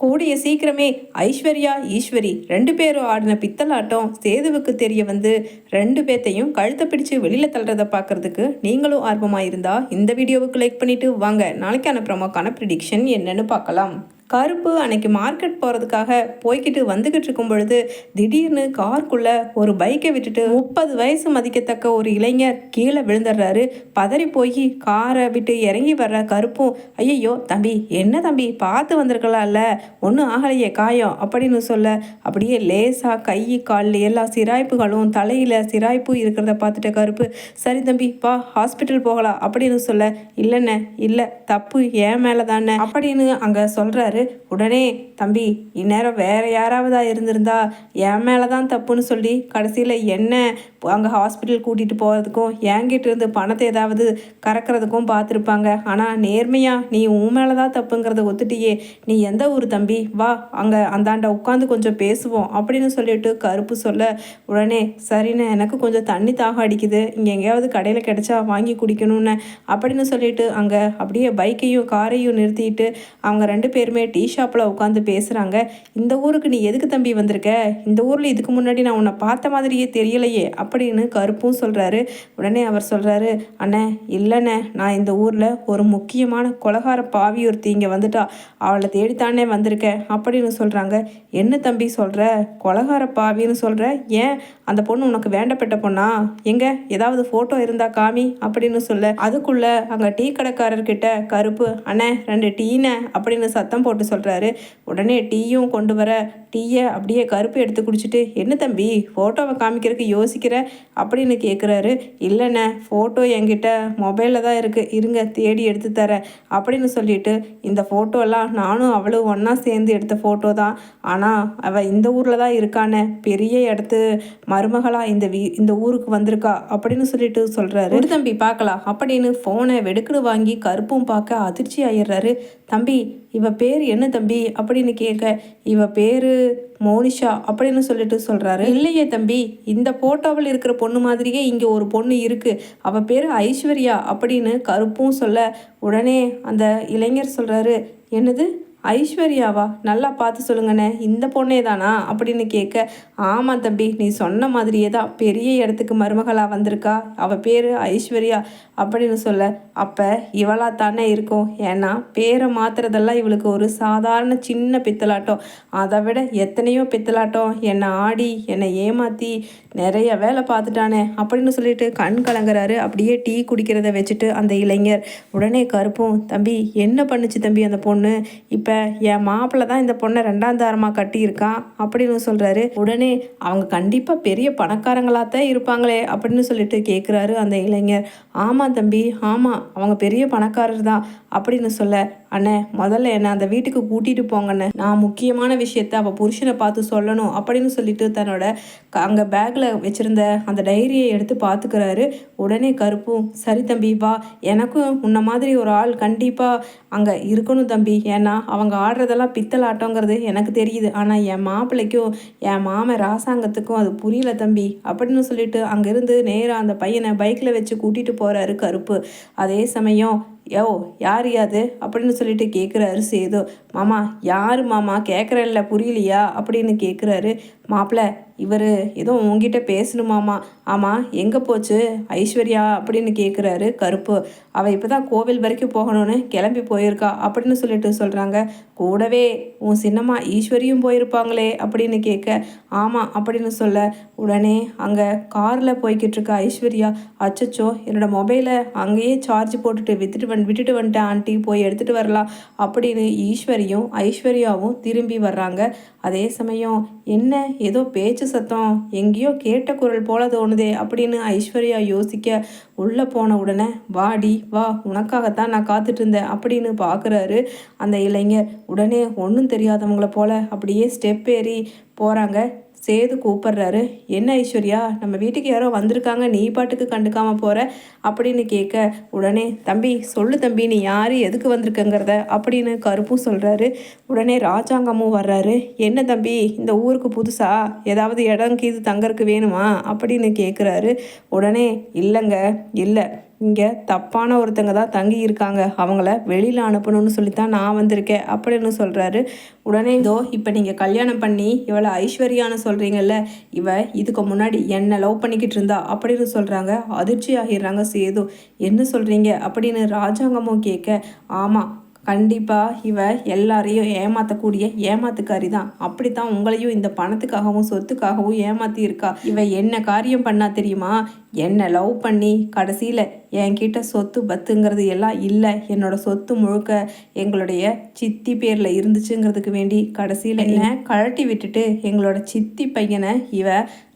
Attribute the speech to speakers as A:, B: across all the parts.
A: கூடிய சீக்கிரமே ஐஸ்வர்யா ஈஸ்வரி 2 பேரும் ஆடின பித்தலாட்டம் சேதுவுக்கு தெரிய வந்து 2 பேத்தையும் கழுத்தை பிடிச்சு வெளியில தள்ளுறதை பார்க்கறதுக்கு நீங்களும் ஆர்வமாக இருந்தா இந்த வீடியோவுக்கு லைக் பண்ணிட்டு வாங்க நாளைக்கான ப்ரோமோக்கான ப்ரிடிக்ஷன் என்னன்னு பார்க்கலாம். கருப்பு அன்னைக்கு மார்க்கெட் போகிறதுக்காக போய்கிட்டு வந்துக்கிட்டு இருக்கும் பொழுது திடீர்னு காருக்குள்ளே ஒரு பைக்கை விட்டுட்டு 30 வயசு மதிக்கத்தக்க ஒரு இளைஞர் கீழே விழுந்துடுறாரு. பதறி போய் காரை விட்டு இறங்கி வர்ற கருப்பும், ஐயையோ தம்பி, என்ன தம்பி, பார்த்து வந்திருக்கலாம்ல, ஒன்றும் ஆகலையே காயம் அப்படின்னு சொல்ல, அப்படியே லேசாக கை காலில் எல்லா சிராய்ப்புகளும் தலையில் சிராய்ப்பும் இருக்கிறத பார்த்துட்ட கருப்பு, சரி தம்பி வா ஹாஸ்பிட்டல் போகலாம் அப்படின்னு சொல்ல, இல்லைண்ணே இல்லை, தப்பு ஏன் மேலே தானே அப்படின்னு அங்கே சொல்கிறாரு. உடனே தம்பி, இந்நேரம் வேற யாராவதா இருந்திருந்தா என் மேலே தான் தப்புன்னு சொல்லி கடைசியில் என்ன அங்கே ஹாஸ்பிட்டல் கூட்டிகிட்டு போகிறதுக்கும் என்கிட்ட இருந்து பணத்தை ஏதாவது கறக்கிறதுக்கும் பார்த்துருப்பாங்க. ஆனால் நேர்மையாக நீ உன் மேலே தான் தப்புங்கிறத ஒத்துட்டியே, நீ எந்த ஊர் தம்பி, வா அங்கே அந்தாண்ட உட்காந்து கொஞ்சம் பேசுவோம் அப்படின்னு சொல்லிட்டு கருப்பு சொல்ல, உடனே சரிண்ணே, எனக்கு கொஞ்சம் தண்ணி தாகம் அடிக்குது, இங்கே எங்கேயாவது கடையில் கிடைச்சா வாங்கி குடிக்கணும்னு அப்படின்னு சொல்லிட்டு அங்கே அப்படியே பைக்கையும் காரையும் நிறுத்திட்டு அவங்க 2 பேருமே டீ ஷாப்பில் உட்காந்து பேசுகிறாங்க. இந்த ஊருக்கு நீ எதுக்கு தம்பி வந்திருக்க, இந்த ஊரில் இதுக்கு முன்னாடி நான் உன்னை பார்த்த மாதிரியே தெரியலையே அப்படின்னு கருப்பும் சொல்கிறாரு. உடனே அவர் சொல்கிறாரு, அண்ணே இல்லைண்ணே, நான் இந்த ஊரில் ஒரு முக்கியமான கொலகார பாவி ஒருத்தி இங்கே வந்துட்டா, அவளை தேடித்தானே வந்திருக்கேன் அப்படின்னு சொல்கிறாங்க. என்ன தம்பி சொல்கிற, கொலகார பாவின்னு சொல்கிற, ஏன் அந்த பொண்ணு உனக்கு வேண்டப்பட்ட பொண்ணா, எங்க ஏதாவது ஃபோட்டோ இருந்தா காமி அப்படின்னு சொல்ல, அதுக்குள்ளே அங்கே டீ கடைக்காரர்கிட்ட கருப்பு, அண்ணே 2 டீண்ணே அப்படின்னு சத்தம் போட்டு சொல்கிறாரு. உடனே டீயும் கொண்டு வர, டீயை அப்படியே கருப்பு எடுத்து குடிச்சிட்டு, என்ன தம்பி ஃபோட்டோவை காமிக்கிறதுக்கு யோசிக்கிற அப்படின்னு கேட்குறாரு. இல்லைண்ணே, ஃபோட்டோ என்கிட்ட மொபைலில் தான் இருக்குது, இருங்க தேடி எடுத்து தரேன் அப்படின்னு சொல்லிட்டு, இந்த ஃபோட்டோலாம் நானும் அவளும் ஒன்றா சேர்ந்து எடுத்த ஃபோட்டோ தான், ஆனால் அவள் இந்த ஊரில் தான் இருக்கானே, பெரிய இடத்து மருமகளாக இந்த ஊருக்கு வந்திருக்கா அப்படின்னு சொல்லிட்டு சொல்கிறாரு. ஒரு தம்பி பார்க்கலாம் அப்படின்னு ஃபோனை வெடுக்குன்னு வாங்கி கருப்பும் பார்க்க அதிர்ச்சி ஆயிடுறாரு. தம்பி இவ பேர் என்ன தம்பி அப்படின்னு கேட்க, இவ பேரு மோனிஷா அப்படின்னு சொல்லிட்டு சொல்கிறாரு. இல்லையே தம்பி, இந்த ஃபோட்டோவில் இருக்கிற பொண்ணு மாதிரியே இங்கே ஒரு பொண்ணு இருக்குது, அவள் பேர் ஐஸ்வர்யா அப்படின்னு கருப்பும் சொல்ல, உடனே அந்த இளைஞர் சொல்கிறாரு, என்னது ஐஸ்வர்யாவா, நல்லா பார்த்து சொல்லுங்கண்ணே, இந்த பொண்ணே தானா அப்படின்னு கேட்க, ஆமாம் தம்பி, நீ சொன்ன மாதிரியே தான் பெரிய இடத்துக்கு மருமகளாக வந்திருக்கா, அவள் பேர் ஐஸ்வர்யா அப்படின்னு சொல்ல, அப்போ இவளாக தானே இருக்கும், ஏன்னா பேரை மாற்றுறதெல்லாம் இவளுக்கு ஒரு சாதாரண சின்ன பித்தலாட்டம், அதை விட எத்தனையோ பித்தலாட்டம் என்னை ஆடி என்னை ஏமாற்றி நிறைய வேலை பார்த்துட்டானே அப்படின்னு சொல்லிட்டு கண் கலங்குறாரு. அப்படியே டீ குடிக்கிறத வச்சுட்டு அந்த இளைஞர். உடனே கருப்பும், தம்பி என்ன பண்ணுச்சு தம்பி அந்த பொண்ணு, இப்போ என் மாப்பிள்ளை தான் இந்த பொண்ணை 2ஆம் தாரமாக கட்டியிருக்கான் அப்படின்னு சொல்கிறாரு. உடனே அவங்க கண்டிப்பாக பெரிய பணக்காரங்களாக தான் இருப்பாங்களே அப்படின்னு சொல்லிட்டு கேட்குறாரு அந்த இளைஞர். ஆமாம் தம்பி, ஆமாம், அவங்க பெரிய பணக்காரர் தான் அப்படின்னு சொல்ல, அண்ணே முதல்ல என்னை அந்த வீட்டுக்கு கூட்டிகிட்டு போங்கண்ணே, நான் முக்கியமான விஷயத்த அவள் புருஷனை பார்த்து சொல்லணும் அப்படின்னு சொல்லிட்டு தன்னோட அங்கே பேக்கில் வச்சுருந்த அந்த டைரியை எடுத்து பார்த்துக்கிறாரு. உடனே கருப்பும், சரி தம்பி வா, எனக்கும் உன்ன மாதிரி ஒரு ஆள் கண்டிப்பாக அங்கே இருக்கணும் தம்பி, ஏன்னா அவங்க ஆடுறதெல்லாம் பித்தலாட்டங்கிறது எனக்கு தெரியுது, ஆனால் என் மாப்பிள்ளைக்கும் என் மாமன் ராசாங்கத்துக்கும் அது புரியல தம்பி அப்படின்னு சொல்லிட்டு அங்கேருந்து நேராக அந்த பையனை பைக்கில் வச்சு கூட்டிகிட்டு போகிறாரு கருப்பு. அதே சமயம், யோ யார் யாது அப்படின்னு சொல்லிட்டு கேட்குறாரு சேது. மாமா யார் மாமா கேட்குறல்ல, புரியலையா அப்படின்னு கேட்குறாரு. மாப்பிள்ள இவர் ஏதோ உங்ககிட்ட பேசணுமாமா, ஆமாம் எங்கே போச்சு ஐஸ்வர்யா அப்படின்னு கேட்குறாரு கருப்பு. அவள் இப்போ தான் கோவில் வரைக்கும் போகணும்னு கிளம்பி போயிருக்கா அப்படின்னு சொல்லிட்டு சொல்கிறாங்க. கூடவே உன் சின்னம்மா ஈஸ்வரியும் போயிருப்பாங்களே அப்படின்னு கேட்க, ஆமாம் அப்படின்னு சொல்ல, உடனே அங்கே காரில் போய்கிட்டு இருக்கா ஐஸ்வர்யா. அச்சச்சோ, என்னோட மொபைலை அங்கேயே சார்ஜ் போட்டுட்டு விட்டுட்டு வந்துட்டேன் ஆண்டி, போய் எடுத்துகிட்டு வரலாம் அப்படின்னு ஈஸ்வரியும் ஐஸ்வர்யாவும் திரும்பி வர்றாங்க. அதே சமயம், என்ன ஏதோ பேச்சு சத்தம் எங்கேயோ கேட்ட குரல் போல தோணுதே அப்படின்னு ஐஸ்வர்யா யோசிக்க, உள்ளே போன உடனே, வாடி வா, உனக்காகத்தான் நான் காத்துட்டு இருந்தேன் அப்படின்னு பார்க்குறாரு அந்த இளைஞர். உடனே ஒன்றும் தெரியாதவங்கள போல அப்படியே ஸ்டெப் ஏறி போகிறாங்க. சேது கூப்பிட்றாரு. என்ன ஐஸ்வர்யா, நம்ம வீட்டுக்கு யாரோ வந்திருக்காங்க, நீ பாட்டுக்கு கண்டுக்காமல் போகிற அப்படின்னு கேட்க, உடனே தம்பி சொல்லு தம்பி, நீ யார் எதுக்கு வந்திருக்கங்கிறத அப்படின்னு கருப்பும் சொல்கிறாரு. உடனே ராஜாங்கமும் வர்றாரு. என்ன தம்பி, இந்த ஊருக்கு புதுசா, ஏதாவது இடம் கீது தங்கறதுக்கு வேணுமா அப்படின்னு கேட்குறாரு. உடனே இல்லைங்க, இல்லை, இங்கே தப்பான ஒருத்தங்க தான் தங்கி இருக்காங்க, அவங்கள வெளியில் அனுப்பணும்னு சொல்லித்தான் நான் வந்திருக்கேன் அப்படின்னு சொல்கிறாரு. உடனே இதோ இப்போ நீங்கள் கல்யாணம் பண்ணி இவளை ஐஸ்வர்யான்னு சொல்கிறீங்கல்ல, இவ இதுக்கு முன்னாடி என்ன லவ் பண்ணிக்கிட்டு இருந்தா அப்படின்னு சொல்கிறாங்க. அதிர்ச்சி ஆகிடுறாங்க சேது. என்ன சொல்கிறீங்க அப்படின்னு ராஜாங்கமும் கேட்க, ஆமாம் கண்டிப்பாக இவ எல்லாரையும் ஏமாற்றக்கூடிய ஏமாத்துக்காரி தான். அப்படித்தான் உங்களையும் இந்த பணத்துக்காகவும் சொத்துக்காகவும் ஏமாற்றி இருக்கா. இவ என்ன காரியம் பண்ணா தெரியுமா? என்னை லவ் பண்ணி கடைசியில் என்கிட்ட சொத்து பத்துங்கிறது எல்லாம் இல்லை, என்னோட சொத்து முழுக்க எங்களுடைய சித்தி பேரில் இருந்துச்சுங்கிறதுக்கு வேண்டி கடைசியில் என்ன கழட்டி விட்டுட்டு எங்களோட சித்தி பையனை இவ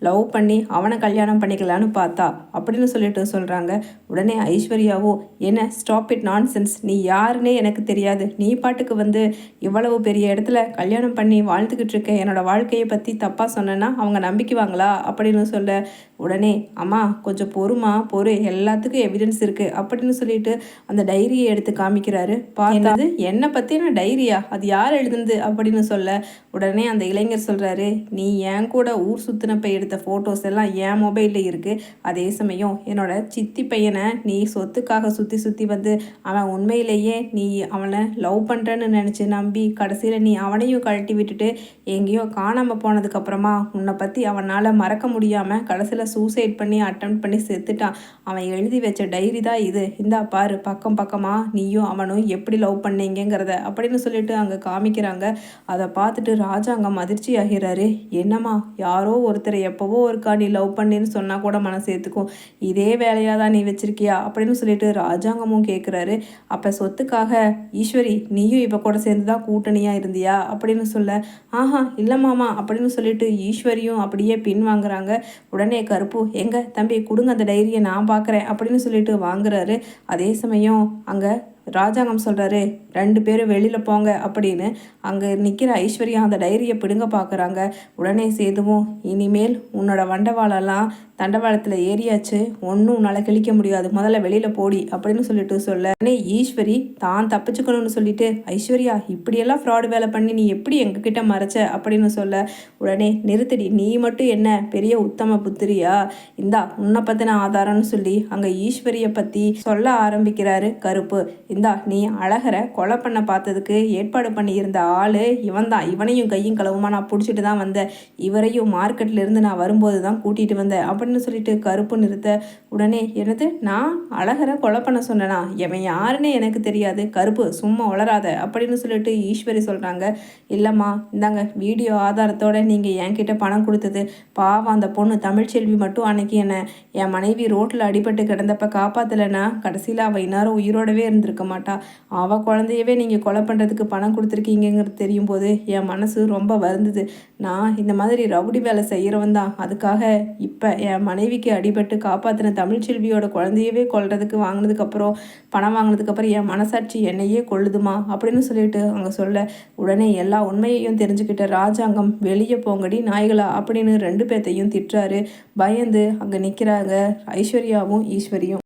A: லவ் பண்ணி அவனை கல்யாணம் பண்ணிக்கலான்னு பார்த்தா அப்படின்னு சொல்லிட்டு சொல்கிறாங்க. உடனே ஐஸ்வர்யாவோ, என்ன ஸ்டாப் இட் நான்சென்ஸ், நீ யாருன்னே எனக்கு தெரியாது, நீ பாட்டுக்கு வந்து இவ்வளவு பெரிய இடத்துல கல்யாணம் பண்ணி வாழ்ந்துக்கிட்டு இருக்க என்னோட வாழ்க்கையை பற்றி தப்பாக சொன்னேன்னா அவங்க நம்பிக்குவாங்களா அப்படின்னு சொல்ல, உடனே அம்மா கொஞ்சம் பொறு, எல்லாத்துக்கும் எவிடன்ஸ் இருக்குது அப்படின்னு சொல்லிட்டு அந்த டைரியை எடுத்து காமிக்கிறாரு. பார்த்தது என்னை பற்றின டைரியா, அது யார் எழுதுனது அப்படின்னு சொல்ல, உடனே அந்த இளைஞர் சொல்கிறாரு, நீ என் கூட ஊர் சுற்றினப்ப எடுத்த ஃபோட்டோஸ் எல்லாம் என் மொபைலில் இருக்குது, அதே சமயம் என்னோட சித்தி பையனை நீ சொத்துக்காக சுற்றி வந்து அவன் உண்மையிலேயே நீ அவனை லவ் பண்ணுறேன்னு நினச்சி நம்பி கடைசியில் நீ அவனையும் கழட்டி விட்டுட்டு எங்கேயோ காணாமல் போனதுக்கப்புறமா உன்னை பற்றி அவனால் மறக்க முடியாமல் கடைசியில் சூசைட் பண்ணி அட்டெம்ப்ட் பண்ணி செத்துட்டான். அவன் எழுதி வச்ச டைரி தான் இது, இந்தா பாரு பக்கம் பக்கமாக நீயும் அவனும் எப்படி லவ் பண்ணீங்கிறத அப்படின்னு சொல்லிட்டு அங்கே காமிக்கிறாங்க. அதை பார்த்துட்டு ராஜாங்கம் அதிர்ச்சி ஆகிறாரு. என்னம்மா யாரோ ஒருத்தரை எப்போவோ ஒருக்கா நீ லவ் பண்ணின்னு சொன்னால் கூட மனசு ஏற்றுக்கும், இதே வேலையாக தான் நீ வச்சிருக்கியா அப்படின்னு சொல்லிட்டு ராஜாங்கமும் கேட்குறாரு. அப்போ சொத்துக்காக ஈஸ்வரி நீயும் இப்போ கூட சேர்ந்து தான் கூட்டணியாக இருந்தியா அப்படின்னு சொல்ல, ஆஹா இல்லைம்மாமா அப்படின்னு சொல்லிட்டு ஈஸ்வரியும் அப்படியே பின் வாங்குறாங்க. உடனே கருப்பு, எங்க தம்பி கொடுங்க அந்த டைரியை நான் பார்க்குறேன் அப்படின்னு சொல்லிட்டு வாங்குறாரு. அதே சமயம் அங்கே ராஜாங்கம் சொல்கிறாரு, 2 பேரும் வெளியில் போங்க அப்படின்னு. அங்கே நிற்கிற ஐஸ்வர்யா அந்த டைரியை பிடுங்க பார்க்குறாங்க. உடனே சேதுவும், இனிமேல் உன்னோட வண்டவாளெல்லாம் தண்டவாளத்தில் ஏறியாச்சு, ஒன்றும் உன்னால் கிழிக்க முடியாது, முதல்ல வெளியில் போடி அப்படின்னு சொல்லிட்டு சொல்ல, உடனே ஈஸ்வரி தான் தப்பிச்சுக்கணும்னு சொல்லிட்டு, ஐஸ்வர்யா இப்படியெல்லாம் ஃப்ராடு வேலை பண்ணி நீ எப்படி எங்ககிட்ட மறைச்ச அப்படின்னு சொல்ல, உடனே நிறுத்தடி, நீ மட்டும் என்ன பெரிய உத்தம புத்திரியா, இந்தா உன்னை பற்றின ஆதாரம்னு சொல்லி அங்கே ஈஸ்வரியை பற்றி சொல்ல ஆரம்பிக்கிறாரு கருப்பு. இந்தா நீ அழகரை கொலை பண்ண பார்த்ததுக்கு ஏற்பாடு பண்ணியிருந்த ஆள் இவன் தான், இவனையும் கையும் களவுமா நான் பிடிச்சிட்டு தான் வந்தேன், இவரையும் மார்க்கெட்லேருந்து நான் வரும்போது தான் கூட்டிகிட்டு வந்தேன் அப்படின்னு சொல்லிட்டு கருப்பு நிறுத்த, உடனே என்னது நான் அழகரை கொலை பண்ண சொன்னேனா, இவன் யாருன்னு எனக்கு தெரியாது, கருப்பு சும்மா வளராத அப்படின்னு சொல்லிட்டு ஈஸ்வரி சொல்கிறாங்க. இல்லைம்மா இந்தாங்க வீடியோ ஆதாரத்தோடு நீங்கள் என்கிட்ட பணம் கொடுத்தது, பாவம் அந்த பொண்ணு தமிழ்ச்செல்வி மட்டும் அன்னைக்கு என்ன என் மனைவி ரோட்டில் அடிபட்டு கிடந்தப்ப காப்பாற்றலைன்னா கடைசியில் அவள் இந்நேரம் உயிரோடவே இருந்திருக்க மாட்டா, அவள் குழந்தையவே நீங்கள் கொலை பண்ணுறதுக்கு பணம் கொடுத்துருக்கீங்கிறது தெரியும் போது என் மனசு ரொம்ப வருந்தது. நான் இந்த மாதிரி ரவுடி வேலை செய்கிறவன் தான், அதுக்காக இப்போ என் மனைவிக்கு அடிபட்டு காப்பாற்றின தமிழ்ச்செல்வியோட குழந்தையவே கொல்றதுக்கு வாங்கினதுக்கப்புறம் பணம் வாங்கினதுக்கப்புறம் என் மனசாட்சி என்னையே கொள்ளுதுமா அப்படின்னு சொல்லிட்டு அங்கே சொல்ல, உடனே எல்லா உண்மையையும் தெரிஞ்சுக்கிட்ட ராஜாங்கம், வெளியே போங்கடி நாய்களா அப்படின்னு 2 பேர்த்தையும் திட்டுறாரு. பயந்து அங்கே நிற்கிறாங்க ஐஸ்வர்யாவும் ஈஸ்வரியும்.